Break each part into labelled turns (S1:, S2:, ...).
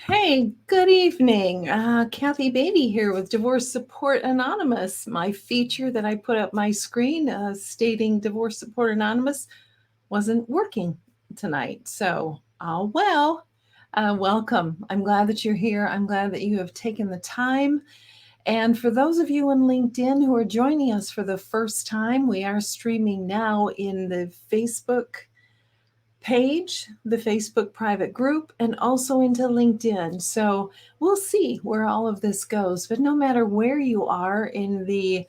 S1: Hey, good evening. Kathy Beatty here with Divorce Support Anonymous. My feature that I put up my screen stating Divorce Support Anonymous wasn't working tonight. So, welcome. I'm glad that you're here. I'm glad that you have taken the time. And for those of you on LinkedIn who are joining us for the first time, we are streaming now in the Facebook page, the Facebook private group, and also into LinkedIn. So we'll see where all of this goes. But no matter where you are in the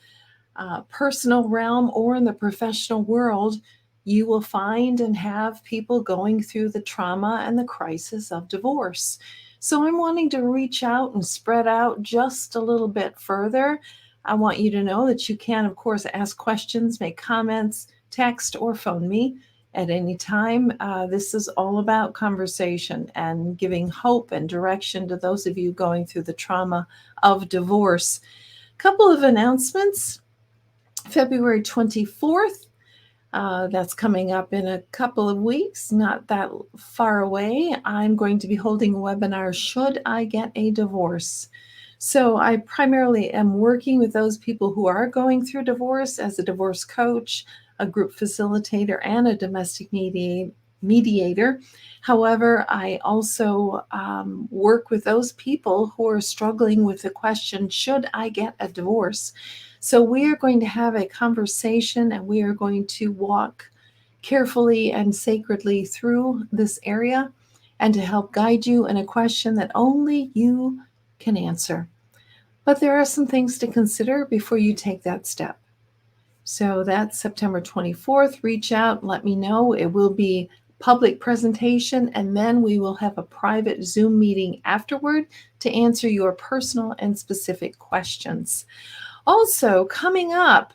S1: personal realm or in the professional world, you will find and have people going through the trauma and the crisis of divorce. So I'm wanting to reach out and spread out just a little bit further. I want you to know that you can, of course, ask questions, make comments, text, or phone me at any time. This is all about conversation and giving hope and direction to those of you going through the trauma of divorce. Couple of announcements. February 24th, that's coming up in a couple of weeks, not that far away. I'm going to be holding a webinar, Should I Get a Divorce? So I primarily am working with those people who are going through divorce as a divorce coach, a group facilitator, and a domestic mediator. However, I also work with those people who are struggling with the question, should I get a divorce? So we are going to have a conversation and we are going to walk carefully and sacredly through this area and to help guide you in a question that only you can answer. But there are some things to consider before you take that step. So that's September 24th. Reach out, let me know. It will be public presentation, and then we will have a private Zoom meeting afterward to answer your personal and specific questions. Also, coming up,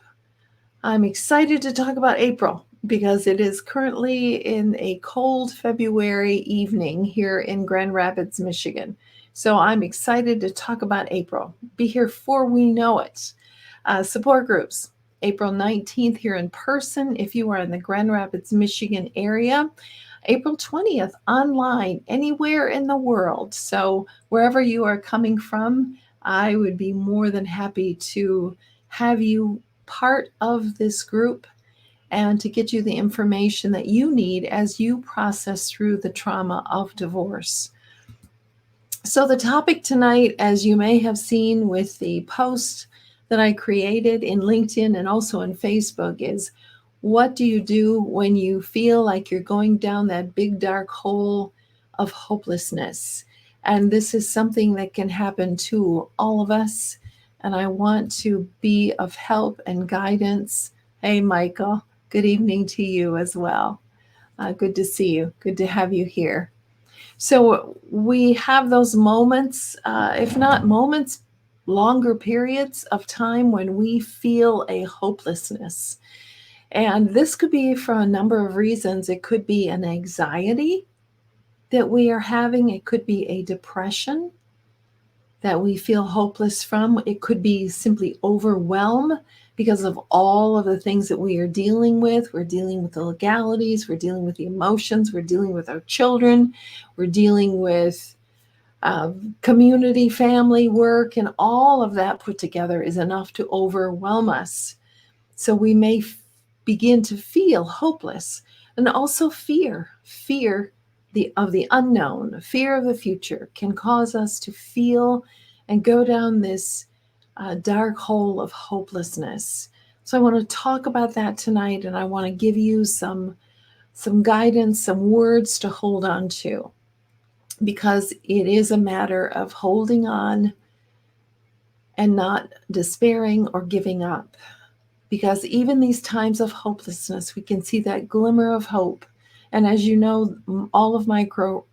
S1: I'm excited to talk about April because it is currently in a cold February evening here in Grand Rapids, Michigan. So I'm excited to talk about April. Be here before we know it. Support groups, April 19th here in person if you are in the Grand Rapids, Michigan area. April 20th online anywhere in the world. So wherever you are coming from, I would be more than happy to have you part of this group and to get you the information that you need as you process through the trauma of divorce. So the topic tonight, as you may have seen with the post that I created in LinkedIn and also in Facebook, is what do you do when you feel like you're going down that big dark hole of hopelessness? And this is something that can happen to all of us. And I want to be of help and guidance. Hey, Michael, good evening to you as well. Good to see you. Good to have you here. So we have those moments, if not moments, longer periods of time when we feel a hopelessness. And this could be for a number of reasons. It could be an anxiety that we are having. It could be a depression that we feel hopeless from. It could be simply overwhelm because of all of the things that we are dealing with. We're dealing with the legalities, we're dealing with the emotions, we're dealing with our children, we're dealing with community, family, work, and all of that put together is enough to overwhelm us. So we may begin to feel hopeless, and also fear of the unknown, fear of the future can cause us to feel and go down this dark hole of hopelessness. So I want to talk about that tonight, and I want to give you some guidance, some words to hold on to, because it is a matter of holding on and not despairing or giving up. Because even these times of hopelessness, we can see that glimmer of hope. And as you know, all of my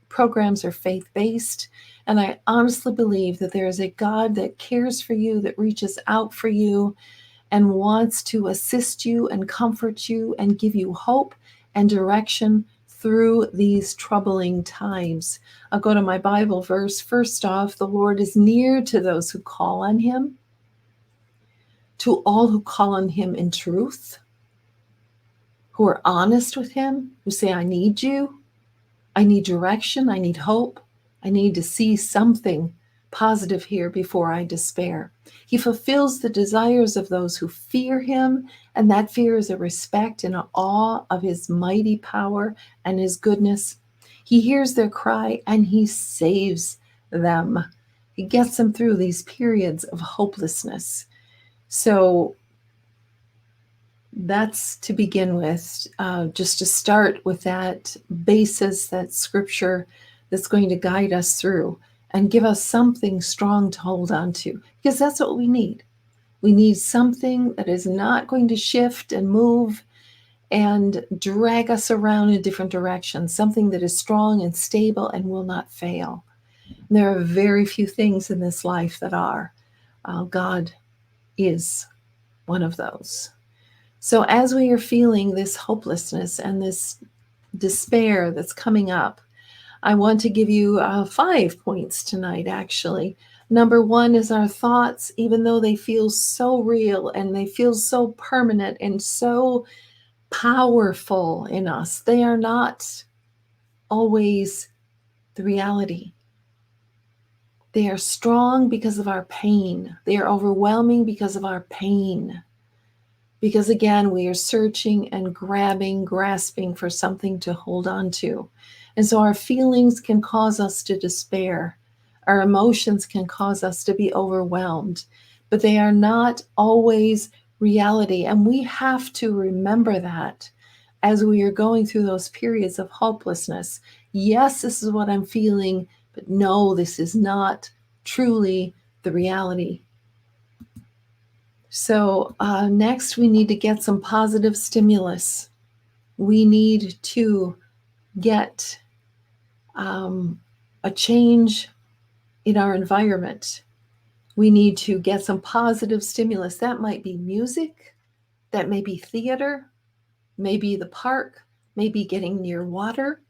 S1: programs are faith-based. And I honestly believe that there is a God that cares for you, that reaches out for you and wants to assist you and comfort you and give you hope and direction through these troubling times. I'll go to my Bible verse. First off, the Lord is near to those who call on him. to all who call on him in truth, who are honest with him, who say, I need you, I need direction, I need hope, I need to see something positive here before I despair. He fulfills the desires of those who fear him, and that fear is a respect and an awe of his mighty power and his goodness. He hears their cry and he saves them. He gets them through these periods of hopelessness. So that's to begin with, just to start with that basis, that scripture that's going to guide us through and give us something strong to hold on to, because that's what we need. We need something that is not going to shift and move and drag us around in different directions, something that is strong and stable and will not fail. And there are very few things in this life that are. God is one of those. So as we are feeling this hopelessness and this despair that's coming up, I want to give you 5 points tonight, actually. Number 1 is our thoughts, even though they feel so real and they feel so permanent and so powerful in us, they are not always the reality. They are strong because of our pain. They are overwhelming because of our pain. Because again, we are searching and grasping for something to hold on to. And so our feelings can cause us to despair. Our emotions can cause us to be overwhelmed, but they are not always reality. And we have to remember that as we are going through those periods of hopelessness. Yes, this is what I'm feeling, but no, this is not truly the reality. So next, we need to get some positive stimulus. We need to get a change in our environment. We need to get some positive stimulus. That might be music, that may be theater, maybe the park, maybe getting near water.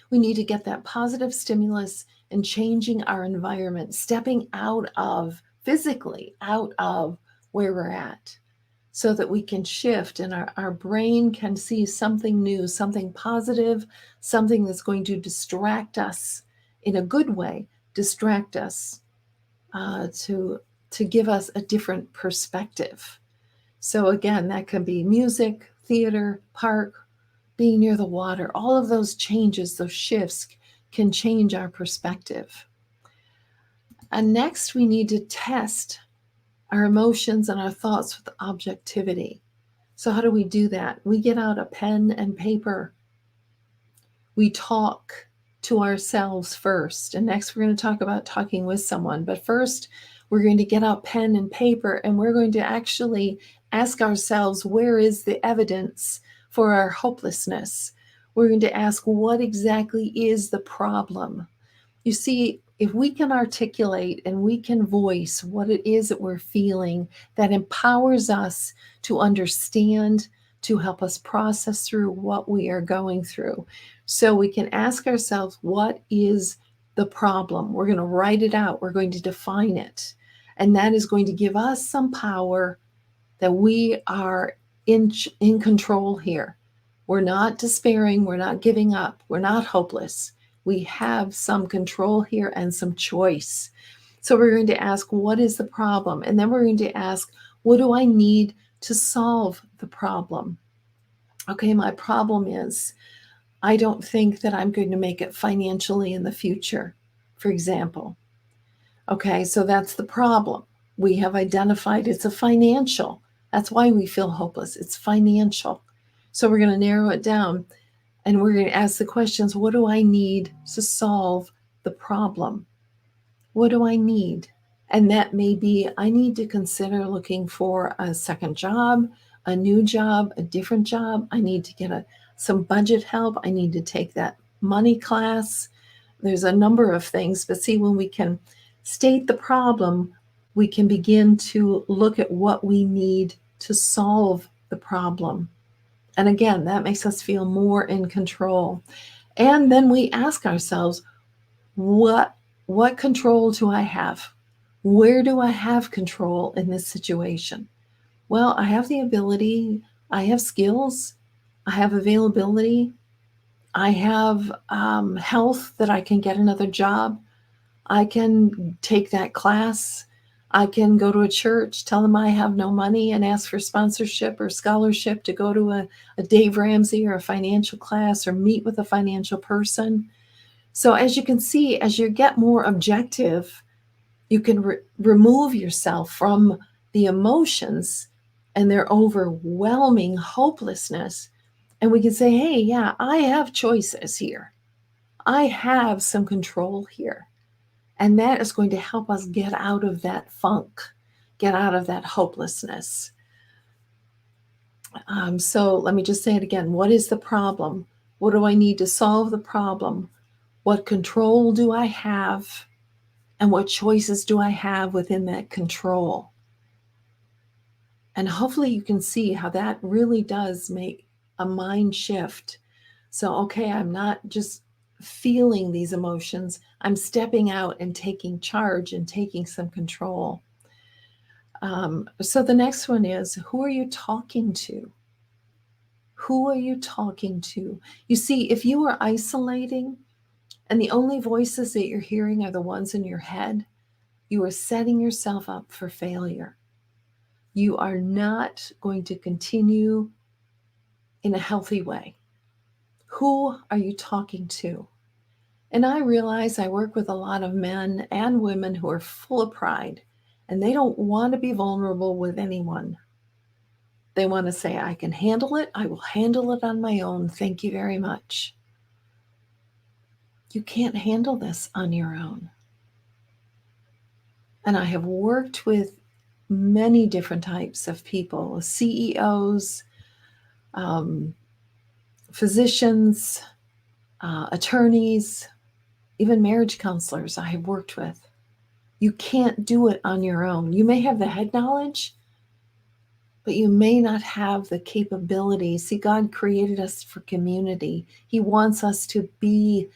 S1: We need to get that positive stimulus and changing our environment, stepping physically out of where we're at, so that we can shift and our brain can see something new, something positive, something that's going to distract us in a good way, distract us to give us a different perspective. So again, that can be music, theater, park, being near the water. All of those changes, those shifts can change our perspective. And next, we need to test our emotions and our thoughts with objectivity. So how do we do that? We get out a pen and paper. We talk to ourselves first. And next, we're going to talk about talking with someone. But first, we're going to get out pen and paper, and we're going to actually ask ourselves, where is the evidence for our hopelessness? We're going to ask, what exactly is the problem? You see, if we can articulate and we can voice what it is that we're feeling, that empowers us to understand, to help us process through what we are going through. So we can ask ourselves, what is the problem? We're going to write it out. We're going to define it. And that is going to give us some power that we are in control here. We're not despairing. We're not giving up. We're not hopeless. We have some control here and some choice. So we're going to ask, what is the problem? And then we're going to ask, what do I need to solve the problem? Okay, my problem is, I don't think that I'm going to make it financially in the future, for example. Okay, so that's the problem. We have identified it's a financial. That's why we feel hopeless. It's financial. So we're going to narrow it down. And we're going to ask the questions, what do I need to solve the problem? What do I need? And that may be, I need to consider looking for a second job, a new job, a different job. I need to get some budget help. I need to take that money class. There's a number of things. But see, when we can state the problem, we can begin to look at what we need to solve the problem. And again, that makes us feel more in control. And then we ask ourselves, what control do I have? Where do I have control in this situation? Well, I have the ability, I have skills, I have availability, I have health that I can get another job. I can take that class. I can go to a church, tell them I have no money and ask for sponsorship or scholarship to go to a Dave Ramsey or a financial class or meet with a financial person. So as you can see, as you get more objective, you can remove yourself from the emotions and their overwhelming hopelessness. And we can say, hey, yeah, I have choices here. I have some control here. And that is going to help us get out of that funk, get out of that hopelessness. So let me just say it again. What is the problem? What do I need to solve the problem? What control do I have? And what choices do I have within that control? And hopefully you can see how that really does make a mind shift. So, okay, I'm not just feeling these emotions, I'm stepping out and taking charge and taking some control. So the next one is, who are you talking to? Who are you talking to? You see, if you are isolating and the only voices that you're hearing are the ones in your head, you are setting yourself up for failure. You are not going to continue in a healthy way. Who are you talking to? And I realize I work with a lot of men and women who are full of pride and they don't want to be vulnerable with anyone. They want to say, I can handle it. I will handle it on my own. Thank you very much. You can't handle this on your own. And I have worked with many different types of people, CEOs, physicians, attorneys, even marriage counselors I have worked with. You can't do it on your own. You may have the head knowledge, but you may not have the capability. See, God created us for community. He wants us to be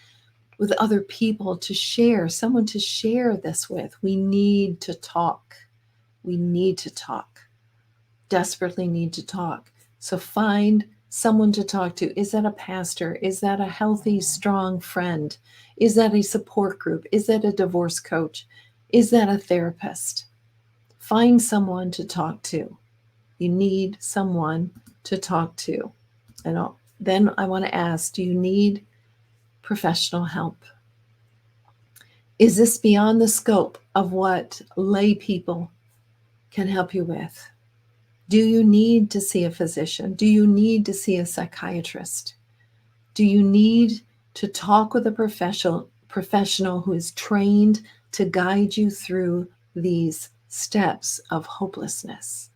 S1: with other people, to share, someone to share this with. We need to talk. We need to talk. Desperately need to talk. So find someone to talk to. Is that a pastor? Is that a healthy, strong friend? Is that a support group? Is that a divorce coach? Is that a therapist? Find someone to talk to. You need someone to talk to. And then I want to ask, do you need professional help? Is this beyond the scope of what lay people can help you with? Do you need to see a physician? Do you need to see a psychiatrist? Do you need to talk with a professional who is trained to guide you through these steps of hopelessness?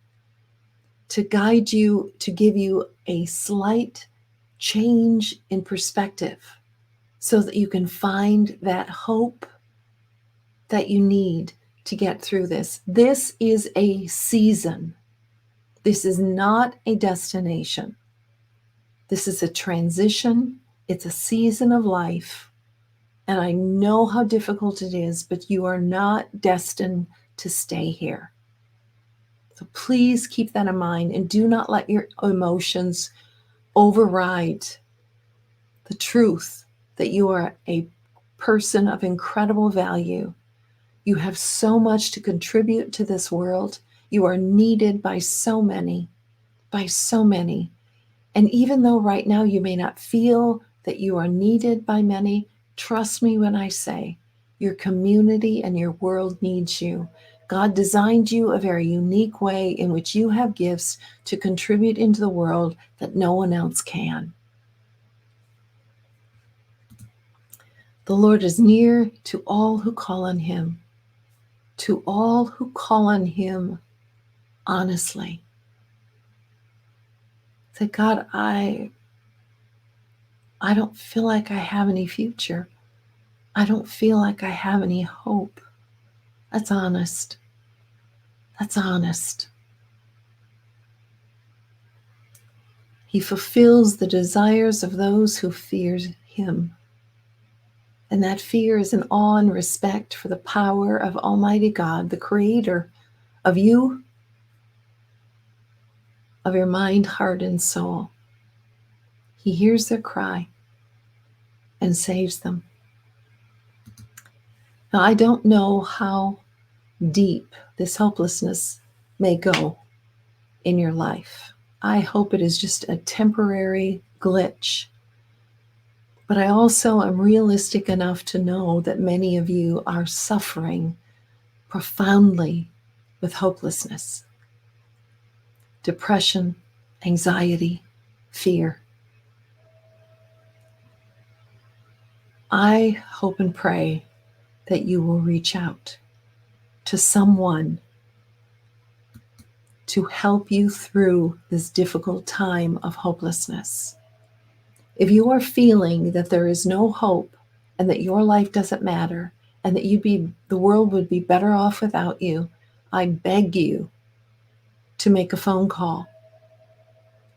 S1: To guide you, to give you a slight change in perspective so that you can find that hope that you need to get through this. This is a season. This is not a destination. This is a transition. It's a season of life. And I know how difficult it is, but you are not destined to stay here. So please keep that in mind and do not let your emotions override the truth that you are a person of incredible value. You have so much to contribute to this world. You are needed by so many, by so many. And even though right now you may not feel that you are needed by many, trust me when I say your community and your world needs you. God designed you a very unique way in which you have gifts to contribute into the world that no one else can. The Lord is near to all who call on him, to all who call on him honestly. Say, God, I don't feel like I have any future. I don't feel like I have any hope. That's honest. That's honest. He fulfills the desires of those who fear him. And that fear is an awe and respect for the power of Almighty God, the creator of you of your mind, heart, and soul. He hears their cry and saves them. Now, I don't know how deep this hopelessness may go in your life. I hope it is just a temporary glitch. But I also am realistic enough to know that many of you are suffering profoundly with hopelessness, depression, anxiety, fear. I hope and pray that you will reach out to someone to help you through this difficult time of hopelessness. If you are feeling that there is no hope and that your life doesn't matter and that the world would be better off without you, I beg you to make a phone call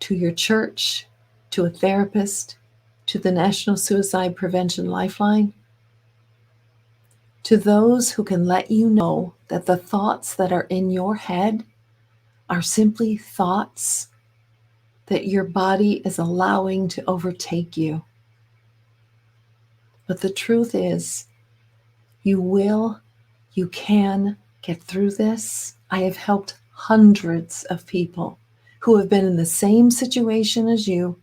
S1: to your church, to a therapist, to the National Suicide Prevention Lifeline, to those who can let you know that the thoughts that are in your head are simply thoughts that your body is allowing to overtake you. But the truth is, you can get through this. I have helped hundreds of people who have been in the same situation as you,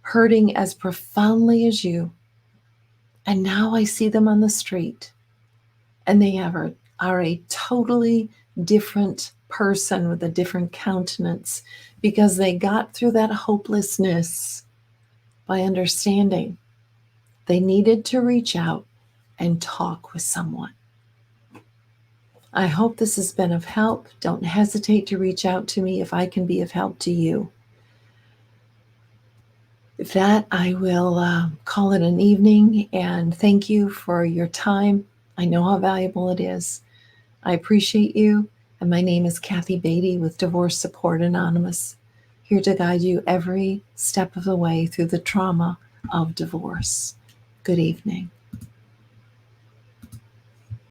S1: hurting as profoundly as you. And now I see them on the street and they are a totally different person with a different countenance because they got through that hopelessness by understanding they needed to reach out and talk with someone. I hope this has been of help. Don't hesitate to reach out to me if I can be of help to you. With that, I will call it an evening and thank you for your time. I know how valuable it is. I appreciate you. And my name is Kathy Beatty with Divorce Support Anonymous, here to guide you every step of the way through the trauma of divorce. Good evening.